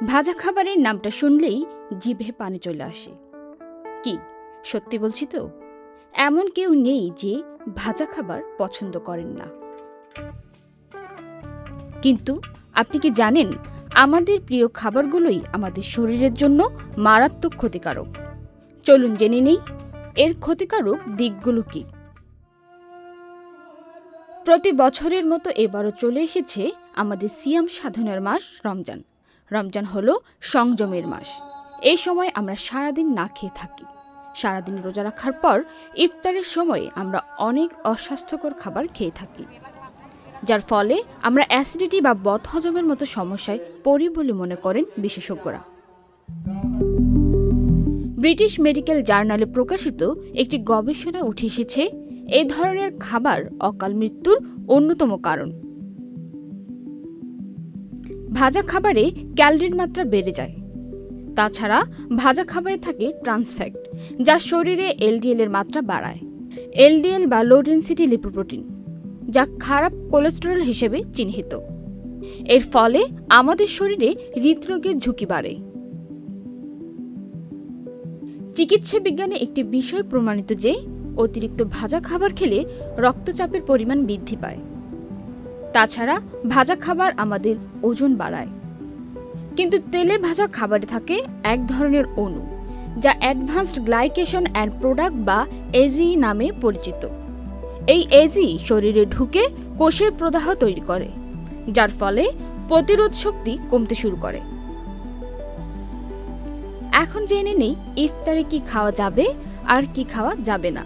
ভাজা খাবারের নামটা শুনলেই জিভে পানি চলে আসে। কি সত্যি বলছি তো? এমন কেউ নেই যে ভাজা খাবার পছন্দ করেন না। কিন্তু আপনি কি জানেন, আমাদের প্রিয় খাবারগুলোই আমাদের শরীরের জন্য মারাত্মক ক্ষতিকারক। চলুন জেনে নেই এর ক্ষতিকারক দিকগুলো কি। প্রতি বছরের মতো এবারও চলে এসেছে আমাদের সিয়াম সাধনার মাস রমজান। রমজান হলো সংযমের মাস। এই সময় আমরা সারাদিন না খেয়ে থাকি। সারাদিন রোজা রাখার পর ইফতারের সময় আমরা অনেক অস্বাস্থ্যকর খাবার খেয়ে থাকি, যার ফলে আমরা অ্যাসিডিটি বা বদহজমের মতো সমস্যায় পড়ি বলে মনে করেন বিশেষজ্ঞরা। ব্রিটিশ মেডিকেল জার্নালে প্রকাশিত একটি গবেষণায় উঠে এসেছে এই ধরনের খাবার অকাল মৃত্যুর অন্যতম কারণ। ভাজা খাবারে ক্যালোরির মাত্রা বেড়ে যায়। তাছাড়া ভাজা খাবারে থাকে ট্রান্স-ফ্যাট, যা শরীরে এলডিএল এর মাত্রা বাড়ায়। এলডিএল বা লো ডেনসিটি লিপোপ্রোটিন, যা খারাপ কোলেস্টেরল হিসেবে চিহ্নিত। এর ফলে আমাদের শরীরে হৃদরোগের ঝুঁকি বাড়ে। চিকিৎসা বিজ্ঞানে একটি বিষয় প্রমাণিত যে অতিরিক্ত ভাজা খাবার খেলে রক্তচাপের পরিমাণ বৃদ্ধি পায়। তাছাড়া ভাজা খাবার আমাদের ওজন বাড়ায়। কিন্তু তেলে ভাজা খাবারে থাকে এক ধরনের অণু, যা অ্যাডভান্সড গ্লাইকেশন অ্যান্ড প্রোডাক্ট বা এজি নামে পরিচিত। এই এজি শরীরে ঢুকে কোষের প্রদাহ তৈরি করে, যার ফলে প্রতিরোধ শক্তি কমতে শুরু করে। এখন জেনে নেই ইফতারে কি খাওয়া যাবে আর কি খাওয়া যাবে না।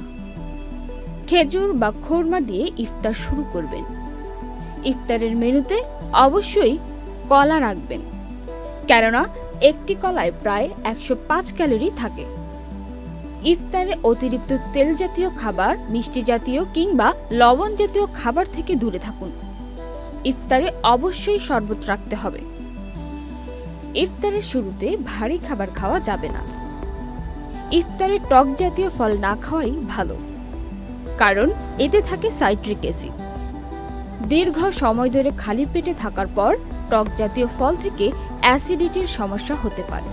খেজুর বা খোরমা দিয়ে ইফতার শুরু করবেন। ইফতারের মেনুতে অবশ্যই কলা রাখবেন, কেননা একটি কলায় প্রায় 105 ক্যালোরি থাকে। ইফতারে অতিরিক্ত তেল জাতীয় খাবার, মিষ্টি জাতীয় কিংবা লবণ জাতীয় খাবার থেকে দূরে থাকুন। ইফতারে অবশ্যই শরবত রাখতে হবে। ইফতারের শুরুতে ভারী খাবার খাওয়া যাবে না। ইফতারে টক জাতীয় ফল না খাওয়াই ভালো, কারণ এতে থাকে সাইট্রিক অ্যাসিড। দীর্ঘ সময় ধরে খালি পেটে থাকার পর টক জাতীয় ফল থেকে অ্যাসিডিটির সমস্যা হতে পারে।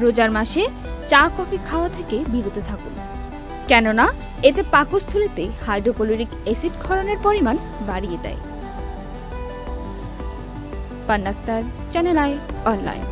রোজার মাসে চা কফি খাওয়া থেকে বিরত থাকুন, কেননা এতে পাকস্থলীতে হাইড্রোক্লোরিক অ্যাসিড ক্ষরণের পরিমাণ বাড়িয়ে দেয়। পান্না আক্তার, চ্যানেল আই অনলাইন।